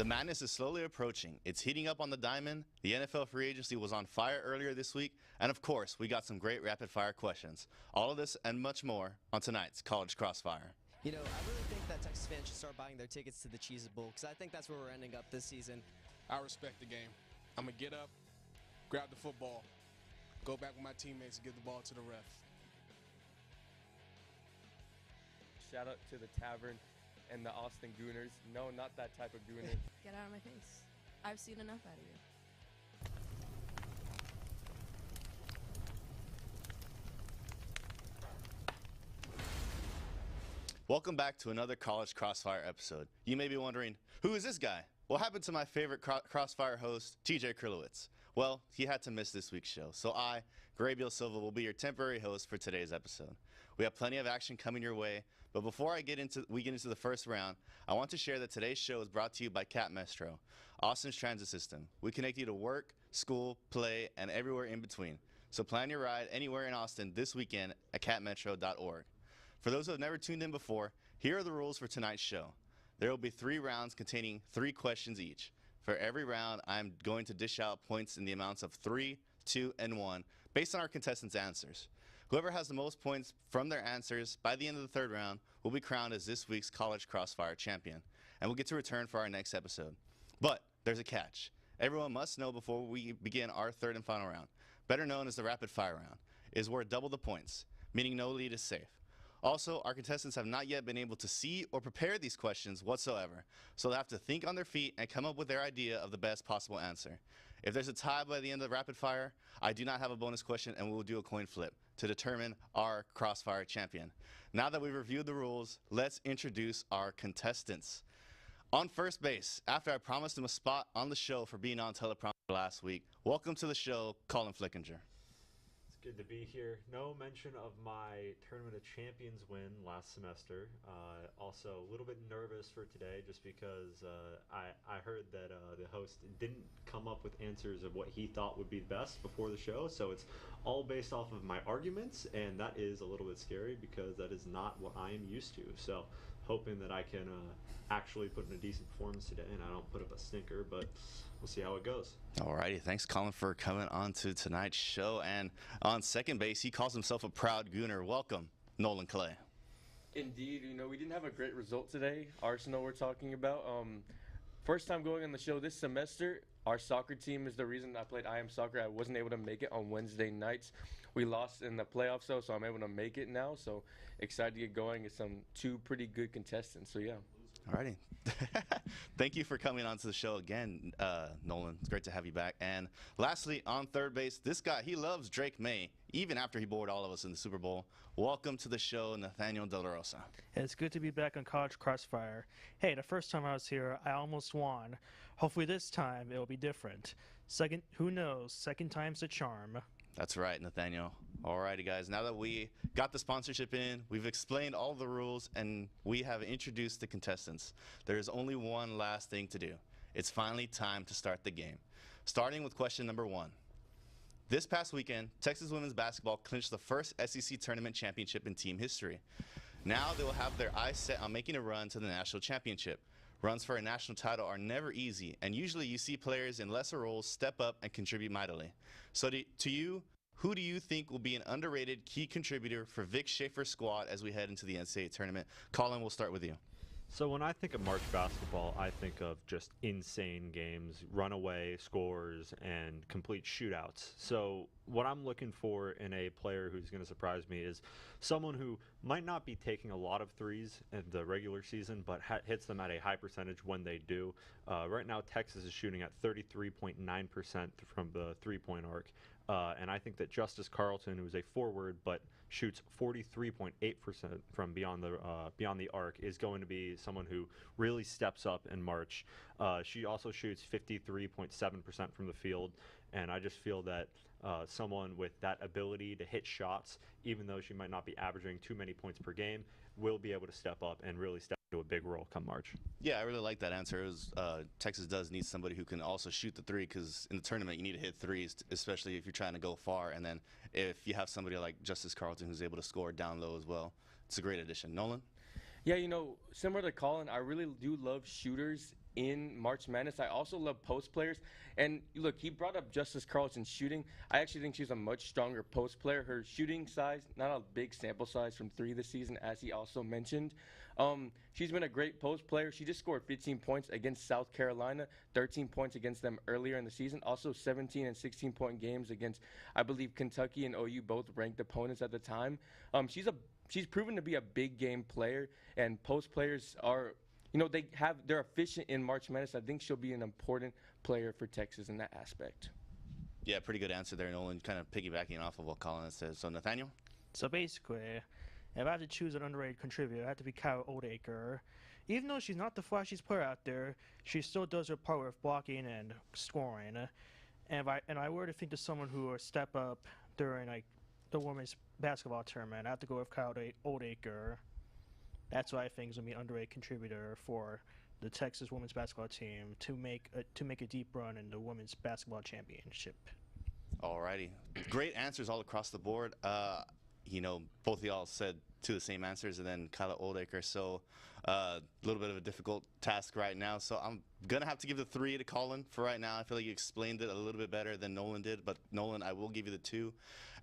The madness is slowly approaching. It's heating up on the diamond. The NFL free agency was on fire earlier this week. And of course, we got some great rapid fire questions. All of this and much more on tonight's College Crossfire. You know, I really think that Texas fans should start buying their tickets to the Cheez It Bowl because I think that's where we're ending up this season. I respect the game. I'm going to get up, grab the football, go back with my teammates and give the ball to the ref. Shout out to the Tavern and the Austin Gooners. No, not that type of gooner. Get out of my face. I've seen enough out of you. Welcome back to another College Crossfire episode. You may be wondering, who is this guy? What happened to my favorite Crossfire host, TJ Krylowitz? Well, he had to miss this week's show, so I, Grabiel Silva, will be your temporary host for today's episode. We have plenty of action coming your way, but before we get into the first round, I want to share that today's show is brought to you by Cat Metro, Austin's transit system. We connect you to work, school, play, and everywhere in between. So plan your ride anywhere in Austin this weekend at catmetro.org. For those who have never tuned in before, here are the rules for tonight's show. There will be 3 rounds containing 3 questions each. For every round, I'm going to dish out points in the amounts of 3, 2, and 1 based on our contestants' answers. Whoever has the most points from their answers by the end of the 3rd round will be crowned as this week's College Crossfire champion, and we'll get to return for our next episode. But there's a catch. Everyone must know before we begin our 3rd and final round, better known as the rapid fire round, is worth double the points, meaning no lead is safe. Also, our contestants have not yet been able to see or prepare these questions whatsoever, so they'll have to think on their feet and come up with their idea of the best possible answer. If there's a tie by the end of the rapid fire, I do not have a bonus question and we will do a coin flip to determine our Crossfire champion. Now that we've reviewed the rules, let's introduce our contestants. On first base, after I promised him a spot on the show for being on teleprompter last week, welcome to the show, Colin Flickinger. Good to be here. No mention of my Tournament of Champions win last semester. Also a little bit nervous for today just because I heard that the host didn't come up with answers of what he thought would be best before the show. So it's all based off of my arguments, and that is a little bit scary because that is not what I am used to. So hoping that I can actually put in a decent performance today and I don't put up a stinker, but we'll see how it goes. Alrighty, thanks Colin for coming on to tonight's show. And on second base, he calls himself a proud Gooner. Welcome, Nolan Clay. Indeed, you know, we didn't have a great result today. Arsenal we're talking about. First time going on the show this semester. Our soccer team is the reason I played IM Soccer. I wasn't able to make it on Wednesday nights. We lost in the playoffs, so I'm able to make it now. So excited to get going. It's 2 pretty good contestants, so yeah. Alrighty. Thank you for coming on to the show again, Nolan. It's great to have you back. And lastly, on third base, this guy, he loves Drake May, even after he bored all of us in the Super Bowl. Welcome to the show, Nathaniel De La Rosa. It's good to be back on College Crossfire. Hey, the first time I was here, I almost won. Hopefully this time it will be different. Second, who knows? Second time's the charm. That's right, Nathaniel. Alrighty, guys. Now that we got the sponsorship in, we've explained all the rules, and we have introduced the contestants. There's only one last thing to do. It's finally time to start the game. Starting with question number 1. This past weekend, Texas women's basketball clinched the first SEC tournament championship in team history. Now they will have their eyes set on making a run to the national championship. Runs for a national title are never easy, and usually you see players in lesser roles step up and contribute mightily. So to you, who do you think will be an underrated key contributor for Vic Schaefer's squad as we head into the NCAA tournament? Colin, we'll start with you. So when I think of March basketball, I think of just insane games, runaway scores, and complete shootouts. So what I'm looking for in a player who's going to surprise me is someone who might not be taking a lot of threes in the regular season, but hits them at a high percentage when they do. Right now, Texas is shooting at 33.9% from the three-point arc. And I think that Justice Carlton, who is a forward but shoots 43.8% from beyond the arc, is going to be someone who really steps up in March. She also shoots 53.7% from the field, and I just feel that someone with that ability to hit shots, even though she might not be averaging too many points per game, will be able to step up and really step into a big role come March. Yeah, I really like that answer. It was, Texas does need somebody who can also shoot the three, because in the tournament you need to hit threes, especially if you're trying to go far. And then if you have somebody like Justice Carlton who's able to score down low as well, it's a great addition. Nolan? Yeah, you know, similar to Colin, I really do love shooters in March Madness. I also love post players. And look, he brought up Justice Carlson's shooting. I actually think she's a much stronger post player. Her shooting size, not a big sample size from 3 this season, as he also mentioned. She's been a great post player. She just scored 15 points against South Carolina, 13 points against them earlier in the season. Also 17 and 16-point games against, I believe, Kentucky and OU, both ranked opponents at the time. She's proven to be a big game player, and post players are, they're efficient in March Madness. I think she'll be an important player for Texas in that aspect. Yeah, pretty good answer there, Nolan. Kind of piggybacking off of what Colin says. So, Nathaniel? So basically, if I have to choose an underrated contributor, I have to be Kyle Oldacre. Even though she's not the flashiest player out there, she still does her part with blocking and scoring. And if I were to think of someone who would step up during the women's basketball tournament, I have to go with Kyle Oldacre. That's what I think is going to be an underrated contributor for the Texas women's basketball team to make a deep run in the women's basketball championship. Alrighty. Great answers all across the board. Both of y'all said 2 of the same answers, and then Kyla Oldacre. So a little bit of a difficult task right now. So I'm going to have to give the 3 to Colin for right now. I feel like you explained it a little bit better than Nolan did. But Nolan, I will give you the 2.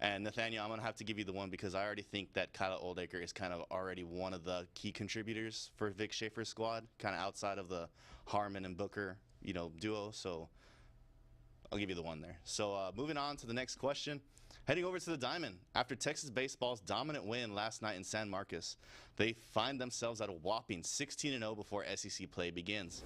And Nathaniel, I'm going to have to give you the 1 because I already think that Kyla Oldacre is kind of already one of the key contributors for Vic Schaefer's squad, kind of outside of the Harmon and Booker, duo. So I'll give you the 1 there. So moving on to the next question. Heading over to the Diamond. After Texas baseball's dominant win last night in San Marcos, they find themselves at a whopping 16-0 before SEC play begins.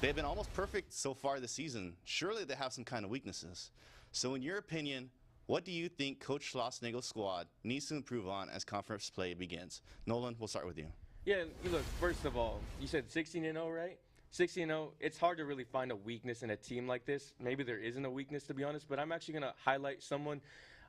They have been almost perfect so far this season. Surely they have some kind of weaknesses. So in your opinion, what do you think Coach Schlossnagel's squad needs to improve on as conference play begins? Nolan, we'll start with you. Yeah, look, first of all, you said 16-0, right? 16-0, it's hard to really find a weakness in a team like this. Maybe there isn't a weakness, to be honest, but I'm actually going to highlight someone,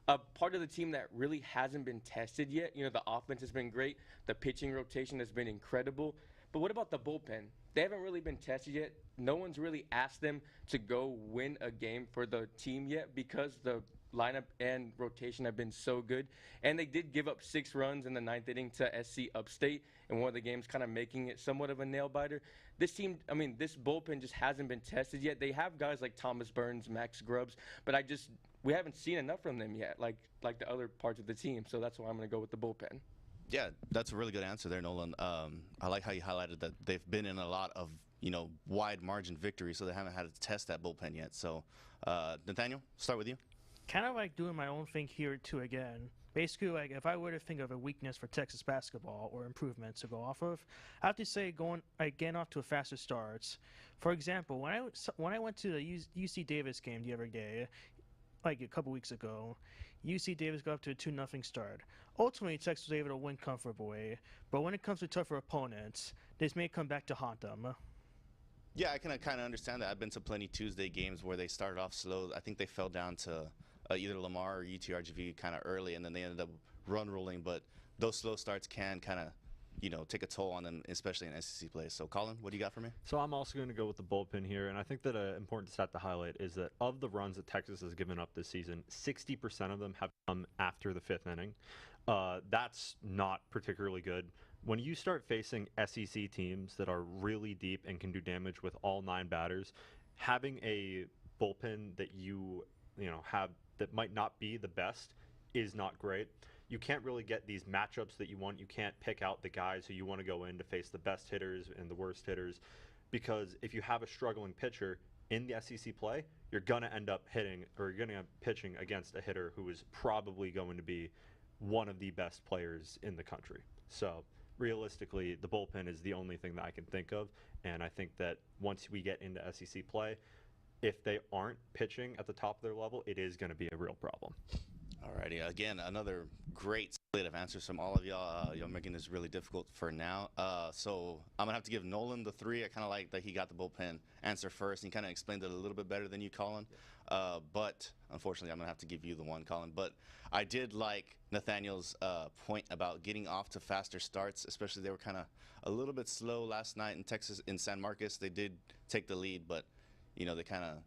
a part of the team that really hasn't been tested yet. The offense has been great. The pitching rotation has been incredible. But what about the bullpen? They haven't really been tested yet. No one's really asked them to go win a game for the team yet because the lineup and rotation have been so good. And they did give up 6 runs in the 9th inning to SC Upstate in one of the games, kind of making it somewhat of a nail-biter. This team, this bullpen just hasn't been tested yet. They have guys like Thomas Burns, Max Grubbs, but we haven't seen enough from them yet, like the other parts of the team. So that's why I'm going to go with the bullpen. Yeah, that's a really good answer there, Nolan. I like how you highlighted that they've been in a lot of, wide margin victories, so they haven't had to test that bullpen yet. So, Nathaniel, start with you. Kind of like doing my own thing here too again. Basically, if I were to think of a weakness for Texas basketball or improvements to go off of, I have to say getting off to a faster start. For example, when I went to the UC Davis game the other day, like a couple weeks ago, UC Davis got up to a 2-0 start. Ultimately, Texas was able to win comfortably, but when it comes to tougher opponents, this may come back to haunt them. Yeah, I can kind of understand that. I've been to plenty Tuesday games where they started off slow. I think they fell down to either Lamar or UTRGV kind of early, and then they ended up run rolling. But those slow starts can kind of, take a toll on them, especially in SEC play. So, Colin, what do you got for me? So I'm also going to go with the bullpen here, and I think that an important stat to highlight is that of the runs that Texas has given up this season, 60% of them have come after the 5th inning. That's not particularly good. When you start facing SEC teams that are really deep and can do damage with all 9 batters, having a bullpen that you have that might not be the best is not great. You can't really get these matchups that you want. You can't pick out the guys who you want to go in to face the best hitters and the worst hitters, because if you have a struggling pitcher in the SEC play, you're going to end up hitting or you're going to end up pitching against a hitter who is probably going to be one of the best players in the country. So realistically, the bullpen is the only thing that I can think of, and I think that once we get into SEC play, if they aren't pitching at the top of their level, it is going to be a real problem. Alrighty, again, another great slate of answers from all of y'all. Y'all making this really difficult for now. So I'm going to have to give Nolan the 3. I kind of like that he got the bullpen answer first, and he kind of explained it a little bit better than you, Colin. But unfortunately, I'm going to have to give you the 1, Colin. But I did like Nathaniel's point about getting off to faster starts, especially they were kind of a little bit slow last night in Texas, in San Marcos. They did take the lead, but, they kind of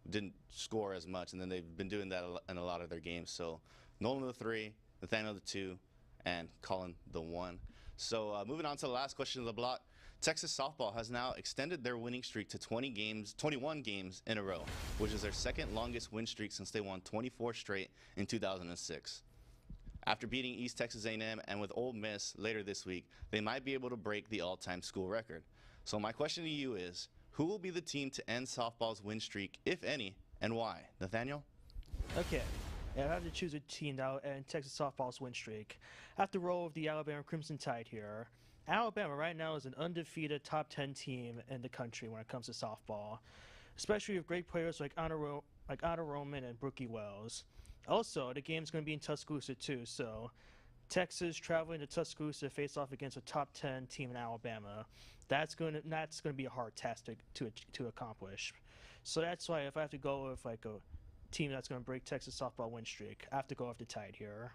didn't score as much, and then they've been doing that in a lot of their games. So Nolan the 3, Nathaniel the 2, and Colin the 1. So moving on to the last question of the block. Texas softball has now extended their winning streak to 21 games in a row, which is their second longest win streak since they won 24 straight in 2006. After beating East Texas A&M and with Ole Miss later this week, they might be able to break the all-time school record. So my question to you is, who will be the team to end softball's win streak, if any, and why? Nathaniel? Okay, if I have to choose a team that will end Texas softball's win streak, I have to roll with the Alabama Crimson Tide here. Alabama right now is an undefeated top 10 team in the country when it comes to softball, especially with great players like Anna Roman and Brookie Wells. Also, the game's going to be in Tuscaloosa too, so Texas traveling to Tuscaloosa to face off against a top 10 team in Alabama. That's going to be a hard task to accomplish. So that's why if I have to go with like a team that's going to break Texas softball win streak, I have to go with the Tide here.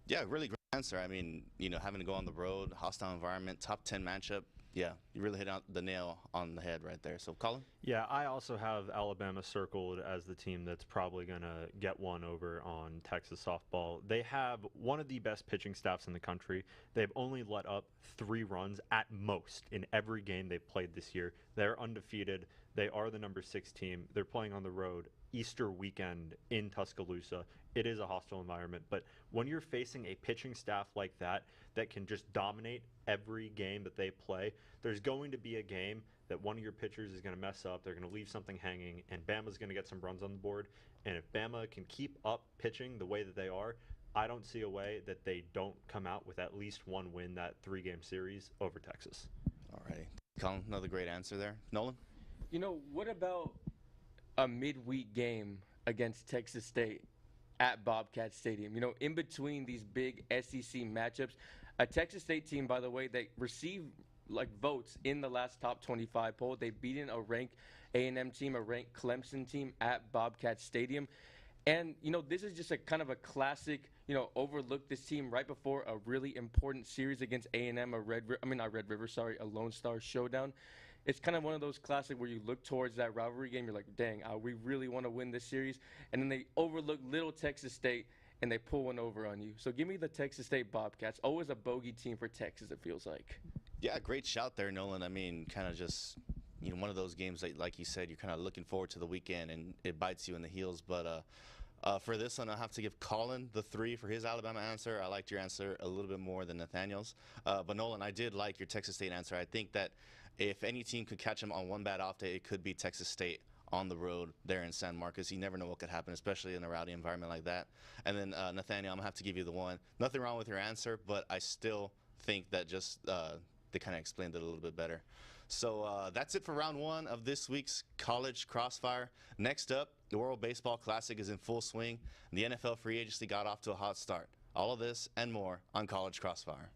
Yeah, really great answer. I mean, having to go on the road, hostile environment, top 10 matchup. Yeah, you really hit out the nail on the head right there. So, Colin? Yeah, I also have Alabama circled as the team that's probably going to get one over on Texas softball. They have one of the best pitching staffs in the country. They've only let up 3 runs at most in every game they've played this year. They're undefeated. They are the number 6 team. They're playing on the road Easter weekend in Tuscaloosa. It is a hostile environment, but when you're facing a pitching staff like that can just dominate every game that they play, there's going to be a game that one of your pitchers is going to mess up, they're going to leave something hanging, and Bama's going to get some runs on the board. And if Bama can keep up pitching the way that they are, I don't see a way that they don't come out with at least one win that 3-game series over Texas. All righty. Colin, another great answer there. Nolan? What about a midweek game against Texas State at Bobcat Stadium? In between these big SEC matchups, a Texas State team, by the way, they received votes in the last top 25 poll. They beaten a ranked A&M team, a ranked Clemson team at Bobcat Stadium. And, this is just a kind of a classic, overlook this team right before a really important series against A&M, a Lone Star showdown. It's kind of one of those classic where you look towards that rivalry game, you're like, dang, we really want to win this series. And then they overlook little Texas State, and they pull one over on you. So give me the Texas State Bobcats. Always a bogey team for Texas, it feels like. Yeah, great shout there, Nolan. I mean, kind of just, one of those games that, like you said, you're kind of looking forward to the weekend, and it bites you in the heels. But for this one, I'll have to give Colin the 3 for his Alabama answer. I liked your answer a little bit more than Nathaniel's. But Nolan, I did like your Texas State answer. I think that if any team could catch him on one bad off day, it could be Texas State on the road there in San Marcos. You never know what could happen, especially in a rowdy environment like that. And then, Nathaniel, I'm going to have to give you the 1. Nothing wrong with your answer, but I still think that just they kind of explained it a little bit better. So that's it for round 1 of this week's College Crossfire. Next up, the World Baseball Classic is in full swing. The NFL free agency got off to a hot start. All of this and more on College Crossfire.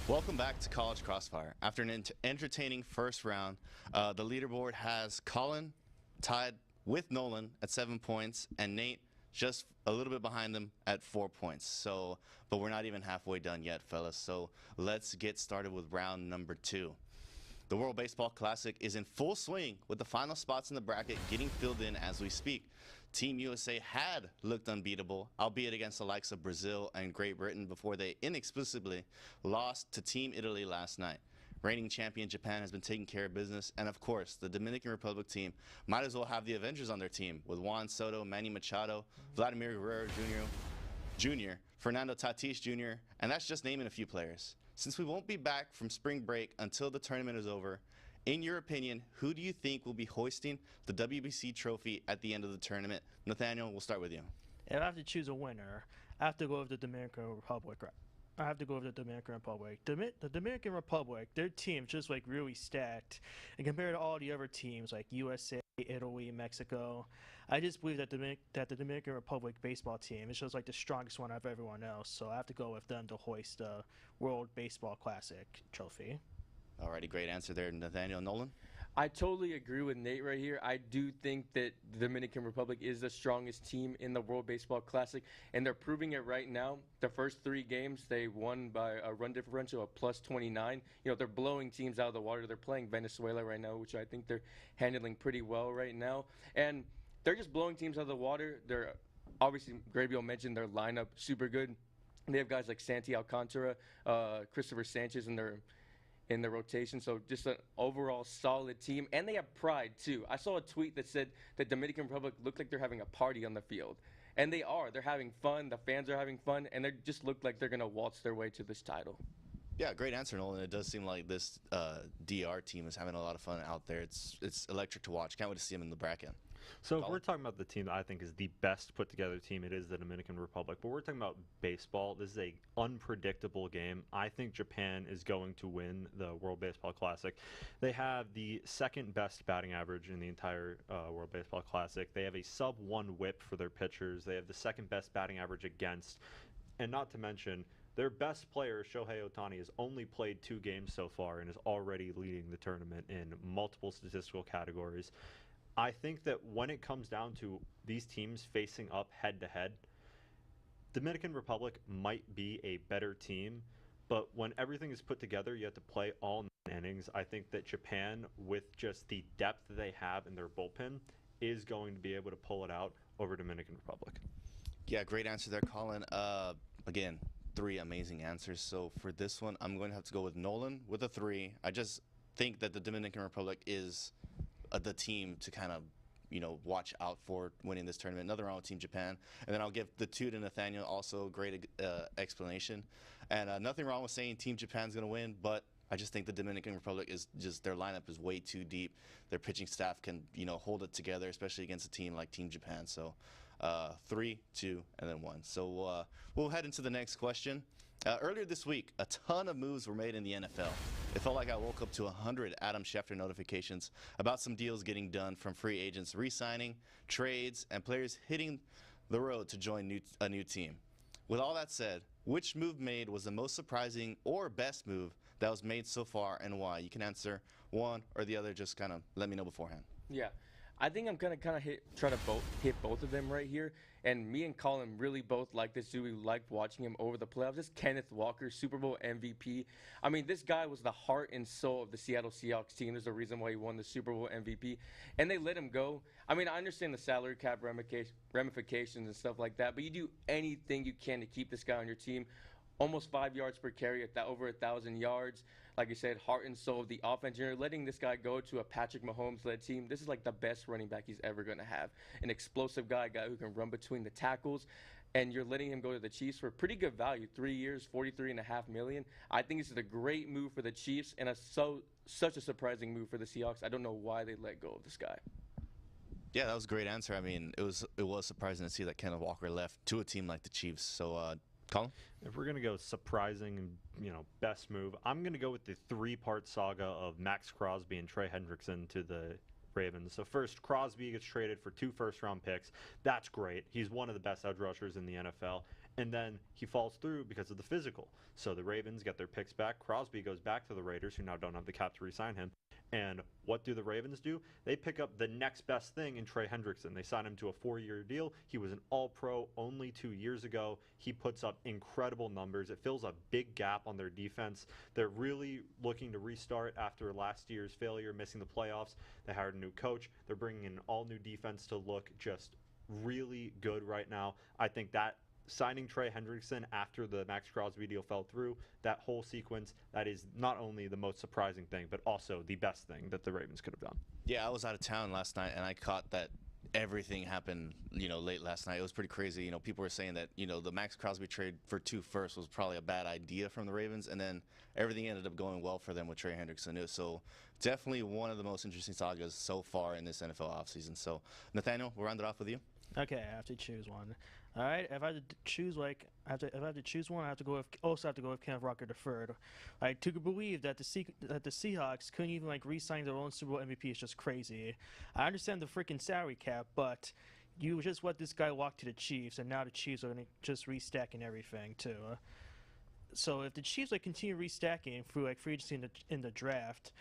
Welcome back to College Crossfire. After an entertaining first round, the leaderboard has Colin tied with Nolan at 7 points and Nate just a little bit behind them at 4 points. But we're not even halfway done yet, fellas. So let's get started with round number 2. The World Baseball Classic is in full swing with the final spots in the bracket getting filled in as we speak. Team USA had looked unbeatable, albeit against the likes of Brazil and Great Britain before they inexplicably lost to Team Italy last night. Reigning champion Japan has been taking care of business. And of course, the Dominican Republic team might as well have the Avengers on their team with Juan Soto, Manny Machado, Vladimir Guerrero Jr., Fernando Tatis Jr., and that's just naming a few players. Since we won't be back from spring break until the tournament is over, in your opinion, who do you think will be hoisting the WBC trophy at the end of the tournament? Nathaniel, we'll start with you. If I have to choose a winner, I have to go with the Dominican Republic. I have to go with the Dominican Republic. The Dominican Republic, their team's just like really stacked, and compared to all the other teams like USA, Italy, Mexico, I just believe that the Dominican Republic baseball team is just like the strongest one out of everyone else. So I have to go with them to hoist the World Baseball Classic trophy. Alrighty, great answer there, Nathaniel. Nolan? I totally agree with Nate right here. I do think that the Dominican Republic is the strongest team in the World Baseball Classic, and they're proving it right now. The first 3 games, they won by a run differential of plus 29. You know, they're blowing teams out of the water. They're playing Venezuela right now, which I think they're handling pretty well right now. And they're just blowing teams out of the water. They're obviously, Grabiel mentioned their lineup, super good. They have guys like Santi Alcantara, Christopher Sanchez in the rotation, so just an overall solid team, and they have pride too. I saw a tweet that said the Dominican Republic looked like they're having a party on the field, and they are. They're having fun. The fans are having fun, and they just look like they're gonna waltz their way to this title. Yeah, great answer, Nolan. It does seem like this DR team is having a lot of fun out there. It's electric to watch. Can't wait to see them in the bracket. So if Colin? we're talking about the team that I think is the best put together team, it is the Dominican Republic. But we're talking about baseball. This is a unpredictable game. I think Japan is going to win the World Baseball Classic. They have the second best batting average in the entire World Baseball Classic. They have a sub-1 whip for their pitchers. They have the second best batting average against. And not to mention, their best player, Shohei Ohtani, has only played 2 games so far and is already leading the tournament in multiple statistical categories. I think that when it comes down to these teams facing up head-to-head, Dominican Republic might be a better team, but when everything is put together, you have to play all 9 innings. I think that Japan, with just the depth that they have in their bullpen, is going to be able to pull it out over Dominican Republic. Yeah, great answer there, Colin. Again, 3 amazing answers. So for this one, I'm going to have to go with Nolan with a 3. I just think that the Dominican Republic is the team to kind of, watch out for winning this tournament. Nothing wrong with Team Japan. And then I'll give the 2 to Nathaniel, also great explanation. And nothing wrong with saying Team Japan's going to win, but I just think the Dominican Republic is just, their lineup is way too deep. Their pitching staff can, hold it together, especially against a team like Team Japan. So 3, 2, and then 1. So we'll head into the next question. Earlier this week, a ton of moves were made in the NFL. It felt like I woke up to 100 Adam Schefter notifications about some deals getting done, from free agents re-signing, trades, and players hitting the road to join a new team. With all that said, which move made was the most surprising or best move that was made so far, and why? You can answer one or the other. Just kind of let me know beforehand. Yeah. I think I'm gonna kind of try to hit both of them right here. And me and Colin really both like this dude. We liked watching him over the playoffs. This Kenneth Walker, Super Bowl MVP. I mean, this guy was the heart and soul of the Seattle Seahawks team. There's a reason why he won the Super Bowl MVP. And they let him go. I mean, I understand the salary cap ramifications and stuff like that, but you do anything you can to keep this guy on your team. Almost 5 yards per carry, over 1,000 yards. Like I said, heart and soul of the offense. You're letting this guy go to a Patrick Mahomes-led team. This is like the best running back he's ever going to have. An explosive guy, a guy who can run between the tackles. And you're letting him go to the Chiefs for pretty good value, 3 years, $43.5 million. I think this is a great move for the Chiefs and such a surprising move for the Seahawks. I don't know why they let go of this guy. Yeah, that was a great answer. I mean, it was surprising to see that Kenneth Walker left to a team like the Chiefs. So, Colin? If we're going to go surprising and, best move, I'm going to go with the 3-part saga of Max Crosby and Trey Hendrickson to the Ravens. So first, Crosby gets traded for 2 first-round picks. That's great. He's one of the best edge rushers in the NFL. And then he falls through because of the physical. So the Ravens get their picks back. Crosby goes back to the Raiders, who now don't have the cap to re-sign him. And what do the Ravens do? They pick up the next best thing in Trey Hendrickson. They sign him to a 4-year deal. He was an All-Pro only 2 years ago. He puts up incredible numbers. It fills a big gap on their defense. They're really looking to restart after last year's failure, missing the playoffs. They hired a new coach. They're bringing in an all-new defense to look just really good right now. I think that signing Trey Hendrickson after the Max Crosby deal fell through, that whole sequence, that is not only the most surprising thing, but also the best thing that the Ravens could have done. Yeah, I was out of town last night, and I caught that everything happened, late last night. It was pretty crazy. People were saying that, the Max Crosby trade for 2 firsts was probably a bad idea from the Ravens, and then everything ended up going well for them with Trey Hendrickson. So definitely one of the most interesting sagas so far in this NFL offseason. So, Nathaniel, we'll round it off with you. Okay, I have to choose one. All right, if I had to choose, if I have to choose one, I have to go with Kenneth Walker III. To believe that the Seahawks couldn't even re-sign their own Super Bowl MVP is just crazy. I understand the freaking salary cap, but you just let this guy walk to the Chiefs, and now the Chiefs are gonna just restacking everything too. So if the Chiefs continue restacking through free agency in the draft,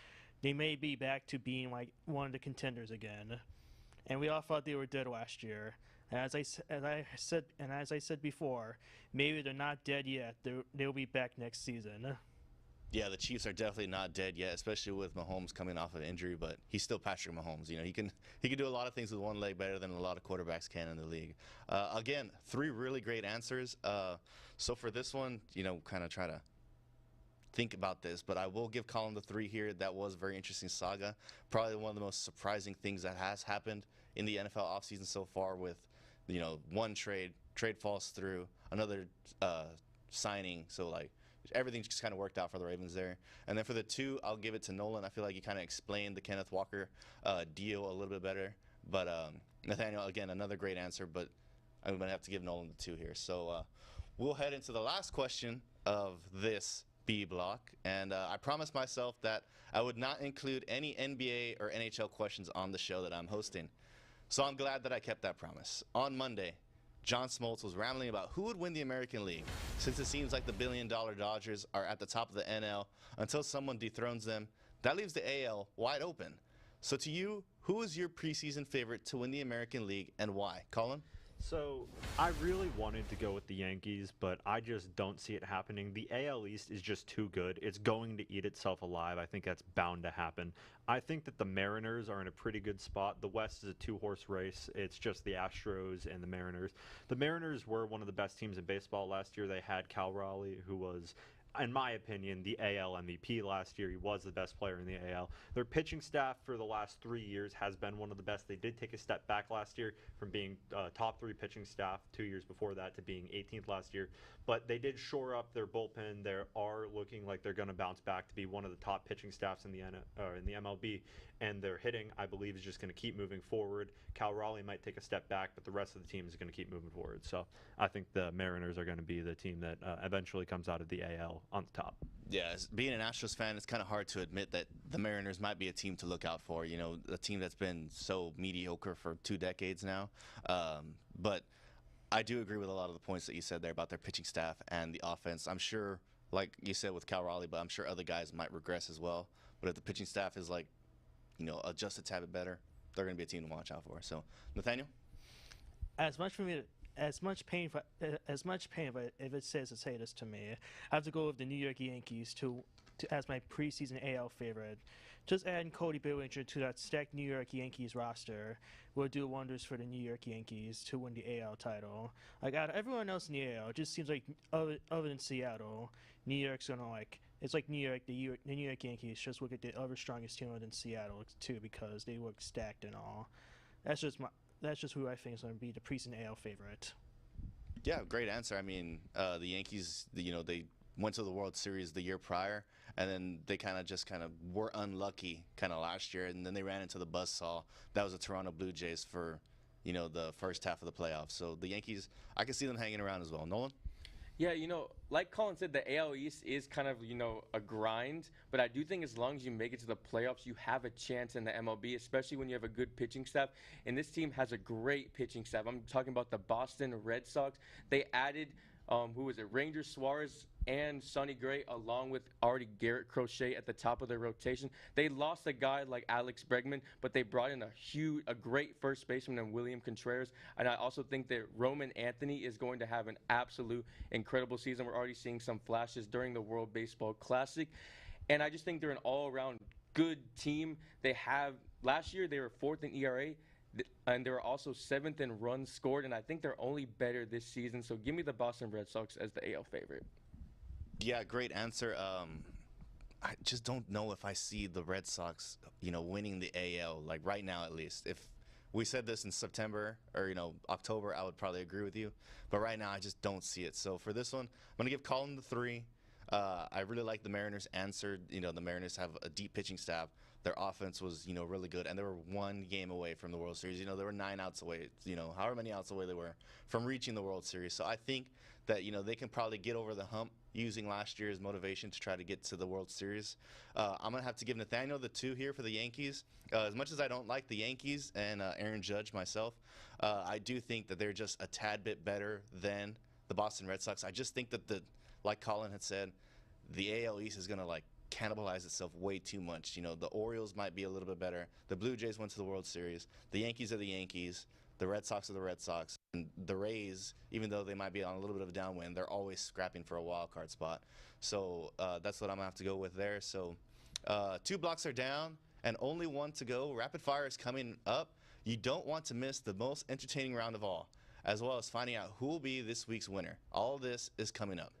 they may be back to being one of the contenders again. And we all thought they were dead last year. And as I said before, maybe they're not dead yet. They'll be back next season. Yeah, the Chiefs are definitely not dead yet, especially with Mahomes coming off of injury. But he's still Patrick Mahomes. He can do a lot of things with one leg better than a lot of quarterbacks can in the league. Again, 3 really great answers. So for this one, kind of try to think about this, but I will give Colin the 3 here. That was a very interesting saga. Probably one of the most surprising things that has happened in the NFL offseason so far with, one trade falls through, another signing. So, everything just kind of worked out for the Ravens there. And then for the 2, I'll give it to Nolan. I feel like he kind of explained the Kenneth Walker deal a little bit better. But Nathaniel, again, another great answer, but I'm going to have to give Nolan the 2 here. So we'll head into the last question of this B block, and I promised myself that I would not include any NBA or NHL questions on the show that I'm hosting. So I'm glad that I kept that promise. On Monday, John Smoltz was rambling about who would win the American League, since it seems like the billion-dollar Dodgers are at the top of the NL until someone dethrones them. That leaves the AL wide open. So to you, who is your preseason favorite to win the American League and why? Colin? So I really wanted to go with the Yankees, but I just don't see it happening. The AL East is just too good. It's going to eat itself alive. I think that's bound to happen. I think that the Mariners are in a pretty good spot. The West is a 2-horse race. It's just the Astros and the Mariners. The Mariners were one of the best teams in baseball last year. They had Cal Raleigh, who was, in my opinion, the AL MVP last year. He was the best player in the AL. Their pitching staff for the last 3 years has been one of the best. They did take a step back last year from being top 3 pitching staff 2 years before that to being 18th last year. But they did shore up their bullpen. They are looking like they're going to bounce back to be one of the top pitching staffs in the MLB. And their hitting, I believe, is just going to keep moving forward. Cal Raleigh might take a step back, but the rest of the team is going to keep moving forward. So I think the Mariners are going to be the team that eventually comes out of the AL on the top. Yeah, being an Astros fan, it's kind of hard to admit that the Mariners might be a team to look out for. A team that's been so mediocre for 2 decades now. But I do agree with a lot of the points that you said there about their pitching staff and the offense. I'm sure, like you said with Cal Raleigh, but I'm sure other guys might regress as well. But if the pitching staff is adjust a tad bit better, they're going to be a team to watch out for. So, Nathaniel? As much pain if it says to say this to me, I have to go with the New York Yankees to as my preseason AL favorite. Just adding Cody Bellinger to that stacked New York Yankees roster will do wonders for the New York Yankees to win the AL title. Out of everyone else in the AL, it just seems like other than Seattle, New York's gonna it's like New York. The New York Yankees just look at the other strongest team other than Seattle too, because they look stacked and all. That's just who I think is going to be the preseason AL favorite. Yeah, great answer. I mean, the Yankees, they went to the World Series the year prior, and then they kind of were unlucky last year, and then they ran into the buzzsaw. That was the Toronto Blue Jays for, the first half of the playoffs. So the Yankees, I can see them hanging around as well. Nolan? Yeah, like Colin said, the AL East is kind of, a grind. But I do think as long as you make it to the playoffs, you have a chance in the MLB, especially when you have a good pitching staff. And this team has a great pitching staff. I'm talking about the Boston Red Sox. They added, Ranger Suarez and Sonny Gray, along with already Garrett Crochet at the top of their rotation. They lost a guy like Alex Bregman, but they brought in a great first baseman in William Contreras. And I also think that Roman Anthony is going to have an absolute incredible season. We're already seeing some flashes during the World Baseball Classic. And I just think they're an all-around good team. Last year they were 4th in ERA. and they're also 7th in runs scored, and I think they're only better this season. So give me the Boston Red Sox as the AL favorite. Yeah, great answer. I just don't know if I see the Red Sox, winning the AL, like right now at least. If we said this in September or, October, I would probably agree with you. But right now, I just don't see it. So for this one, I'm going to give Colin the 3. I really like the Mariners answered. The Mariners have a deep pitching staff. Their offense was, really good. And they were 1 game away from the World Series. They were 9 outs away, however many outs away they were from reaching the World Series. So I think that, they can probably get over the hump using last year's motivation to try to get to the World Series. I'm going to have to give Nathaniel the 2 here for the Yankees. As much as I don't like the Yankees and Aaron Judge myself, I do think that they're just a tad bit better than the Boston Red Sox. I just think that, like Colin had said, the AL East is going to, cannibalize itself way too much. The Orioles might be a little bit better. The Blue Jays went to the World Series. The Yankees are the Yankees. The Red Sox are the Red Sox. And the Rays, even though they might be on a little bit of a downwind, they're always scrapping for a wild card spot. So that's what I'm going to have to go with there. So 2 blocks are down and only 1 to go. Rapid Fire is coming up. You don't want to miss the most entertaining round of all, as well as finding out who will be this week's winner. All this is coming up.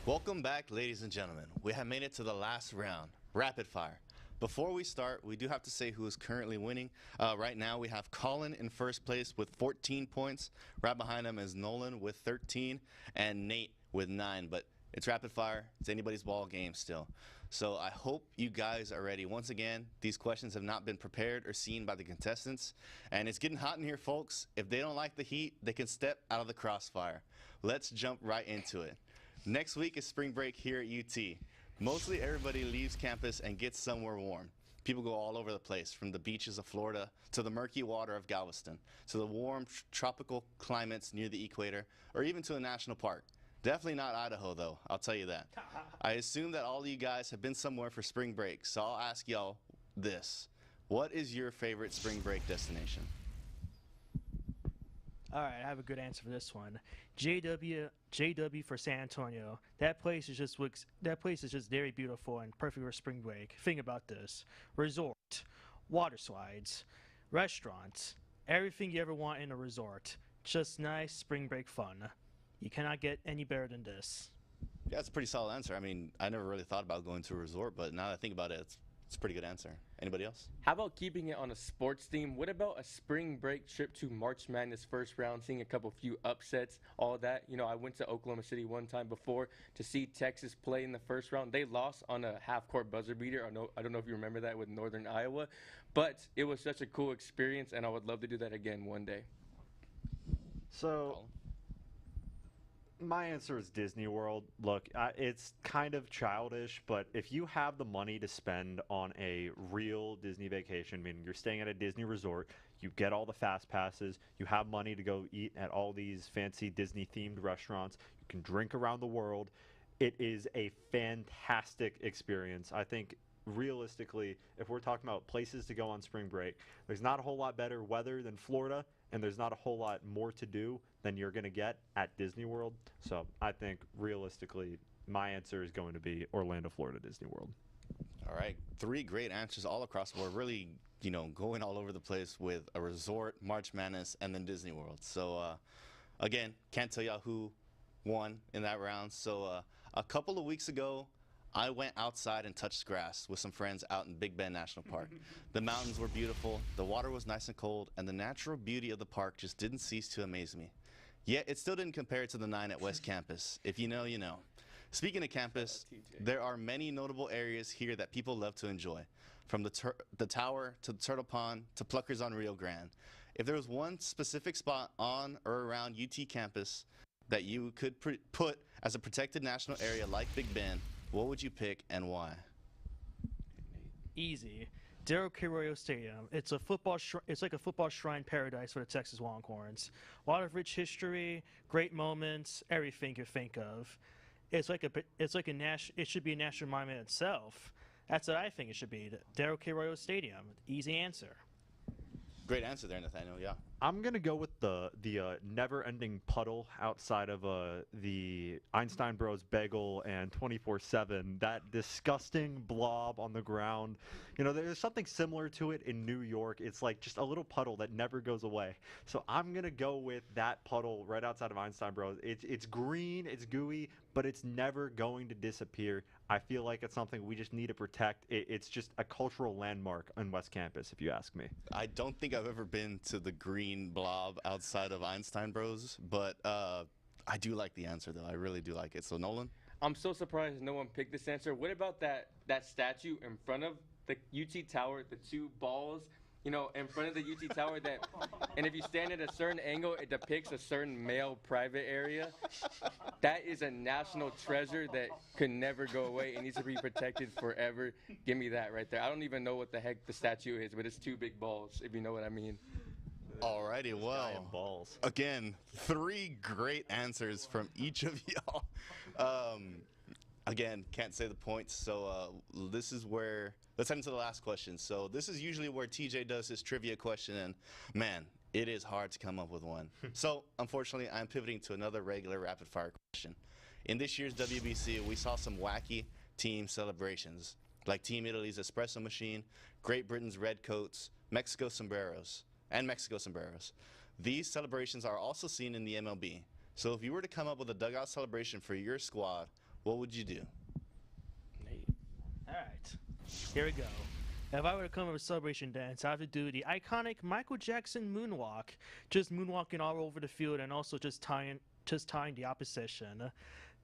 Welcome back, ladies and gentlemen. We have made it to the last round, Rapid Fire. Before we start, we do have to say who is currently winning. Right now, we have Colin in first place with 14 points. Right behind him is Nolan with 13 and Nate with 9. But it's Rapid Fire. It's anybody's ball game still. So I hope you guys are ready. Once again, these questions have not been prepared or seen by the contestants. And it's getting hot in here, folks. If they don't like the heat, they can step out of the crossfire. Let's jump right into it. Next week is spring break here at UT. Mostly everybody leaves campus and gets somewhere warm. People go all over the place, from the beaches of Florida to the murky water of Galveston, to the warm tropical climates near the equator, or even to a national park. Definitely not Idaho, though, I'll tell you that. I assume that all of you guys have been somewhere for spring break, so I'll ask y'all this. What is your favorite spring break destination? All right, I have a good answer for this one. JW for San Antonio. That place is just very beautiful and perfect for spring break. Think about this: resort, water slides, restaurants, everything you ever want in a resort. Just nice spring break fun. You cannot get any better than this. Yeah, it's a pretty solid answer. I mean, I never really thought about going to a resort, but now that I think about it, it's a pretty good answer. Anybody else? How about keeping it on a sports theme? What about a spring break trip to March Madness first round, seeing a few upsets, all that? I went to Oklahoma City one time before to see Texas play in the first round. They lost on a half-court buzzer beater. I don't know if you remember that with Northern Iowa, but it was such a cool experience, and I would love to do that again one day. So my answer is Disney World. Look, it's kind of childish, but if you have the money to spend on a real Disney vacation, meaning you're staying at a Disney resort, you get all the fast passes, you have money to go eat at all these fancy Disney-themed restaurants, you can drink around the world, it is a fantastic experience. I think realistically, if we're talking about places to go on spring break, there's not a whole lot better weather than Florida, and there's not a whole lot more to do than you're going to get at Disney World. So I think realistically, my answer is going to be Orlando, Florida, Disney World. All right, 3 great answers all across the board. Really, going all over the place with a resort, March Madness, and then Disney World. So again, can't tell y'all who won in that round. So a couple of weeks ago, I went outside and touched grass with some friends out in Big Bend National Park. The mountains were beautiful, the water was nice and cold, and the natural beauty of the park just didn't cease to amaze me. Yet it still didn't compare to the 9 at West Campus. If you know, you know. Speaking of campus, there are many notable areas here that people love to enjoy, from the tower to the Turtle Pond to Pluckers on Rio Grande. If there was one specific spot on or around UT campus that you could put as a protected national area like Big Bend, what would you pick and why? Easy. Darrell K. Royal Stadium. It's like a football shrine paradise for the Texas Longhorns. A lot of rich history, great moments, everything you think of. It should be a national monument itself. That's what I think it should be. Darrell K. Royal Stadium. Easy answer. Great answer there, Nathaniel. Yeah. I'm gonna go with the never-ending puddle outside of the Einstein Bros Bagel and 24/7. That disgusting blob on the ground. You know, there's something similar to it in New York. It's like just a little puddle that never goes away. So I'm gonna go with that puddle right outside of Einstein Bros. It's green, it's gooey, but it's never going to disappear. I feel like it's something we just need to protect. It's just a cultural landmark on West Campus, if you ask me. I don't think I've ever been to the green blob outside of Einstein Bros, but I do like the answer, though. I really do like it. So, Nolan? I'm so surprised no one picked this answer. What about that statue in front of the UT Tower, the 2 balls, you know, in front of the UT Tower that, and if you stand at a certain angle, it depicts a certain male private area. That is a national treasure that could never go away. It needs to be protected forever. Give me that right there. I don't even know what the heck the statue is, but it's 2 big balls, if you know what I mean. Alrighty, well, balls. Again, 3 great answers from each of y'all. Again, can't say the points, so this is where, let's head into the last question. So this is usually where TJ does his trivia question, and man, it is hard to come up with one. So unfortunately, I'm pivoting to another regular rapid fire question. In this year's WBC, we saw some wacky team celebrations, like Team Italy's espresso machine, Great Britain's red coats, Mexico sombreros. These celebrations are also seen in the MLB. So if you were to come up with a dugout celebration for your squad, what would you do? All right, here we go. If I were to come up with a celebration dance, I have to do the iconic Michael Jackson moonwalk, just moonwalking all over the field and also just tying the opposition.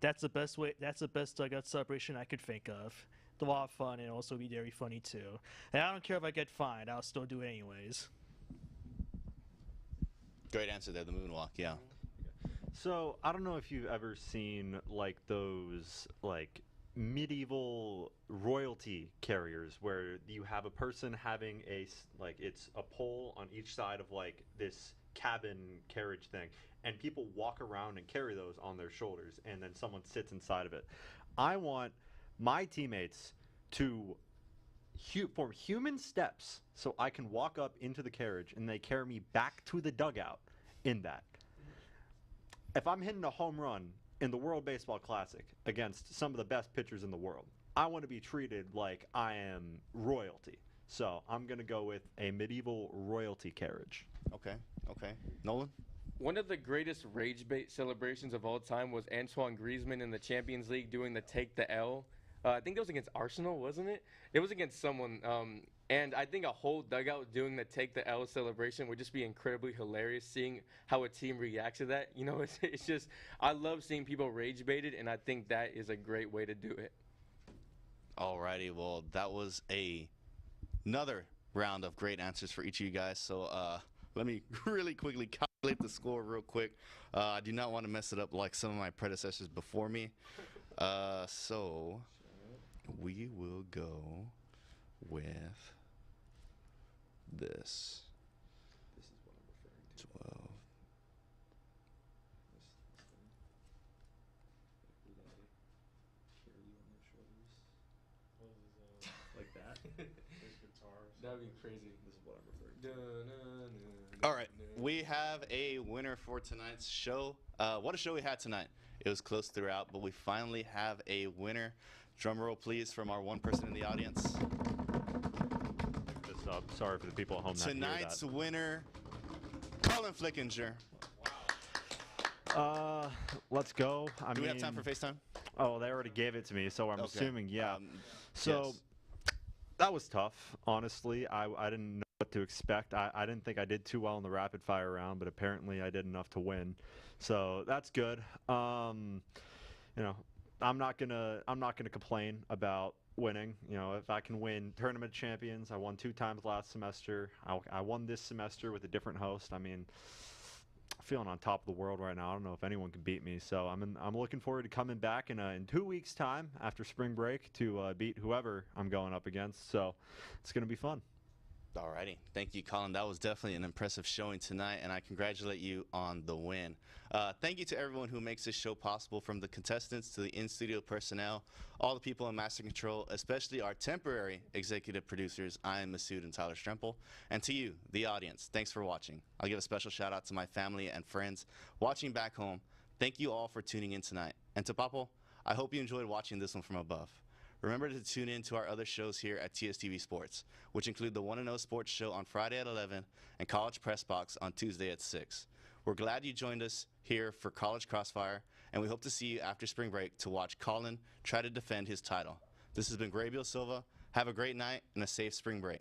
That's the best way. That's the best dugout celebration I could think of. It's a lot of fun and also be very funny too. And I don't care if I get fined; I'll still do it anyways. Great answer there, the moonwalk, yeah. So I don't know if you've ever seen like those like medieval royalty carriers where you have a person having it's a pole on each side of like this cabin carriage thing, and people walk around and carry those on their shoulders, and then someone sits inside of it. I want my teammates to form human steps so I can walk up into the carriage and they carry me back to the dugout in that. If I'm hitting a home run in the World Baseball Classic against some of the best pitchers in the world, I want to be treated like I am royalty. So I'm going to go with a medieval royalty carriage. Okay. Nolan? One of the greatest rage bait celebrations of all time was Antoine Griezmann in the Champions League doing the take the L. I think it was against Arsenal, wasn't it? It was against someone. And I think a whole dugout doing the take the L celebration would just be incredibly hilarious, seeing how a team reacts to that. You know, it's just, I love seeing people rage baited, and I think that is a great way to do it. Alrighty, well, that was another round of great answers for each of you guys. So let me really quickly calculate the score real quick. I do not want to mess it up like some of my predecessors before me. So we will go with this. This is what I'm referring to. 12. Like that? That'd be crazy. This is what I'm referring All right, we have a winner for tonight's show. What a show we had tonight. It was close throughout, but we finally have a winner. Drum roll, please, from our one person in the audience. This up. Sorry for the people at home. Tonight's winner, Colin Flickinger. Let's go. Do we have time for FaceTime? Oh, they already gave it to me, so I'm Okay. assuming, yeah. So yes. that was tough, honestly. I didn't know what to expect. I didn't think I did too well in the rapid fire round, but apparently I did enough to win. So that's good. You know, I'm not gonna complain about winning. You know, if I can win tournament champions, I won 2 times last semester. I won this semester with a different host. I mean, feeling on top of the world right now. I don't know if anyone can beat me. So I'm looking forward to coming back in 2 weeks' time after spring break to beat whoever I'm going up against. So it's gonna be fun. Alrighty. Thank you, Colin. That was definitely an impressive showing tonight, and I congratulate you on the win. Thank you to everyone who makes this show possible, from the contestants to the in-studio personnel, all the people in Master Control, especially our temporary executive producers, Ian Masood and Tyler Strempel, and to you, the audience. Thanks for watching. I'll give a special shout out to my family and friends watching back home. Thank you all for tuning in tonight. And to Papo, I hope you enjoyed watching this one from above. Remember to tune in to our other shows here at TSTV Sports, which include the 1-0 Sports Show on Friday at 11 and College Press Box on Tuesday at 6. We're glad you joined us here for College Crossfire, and we hope to see you after spring break to watch Colin try to defend his title. This has been Grabiel Silva. Have a great night and a safe spring break.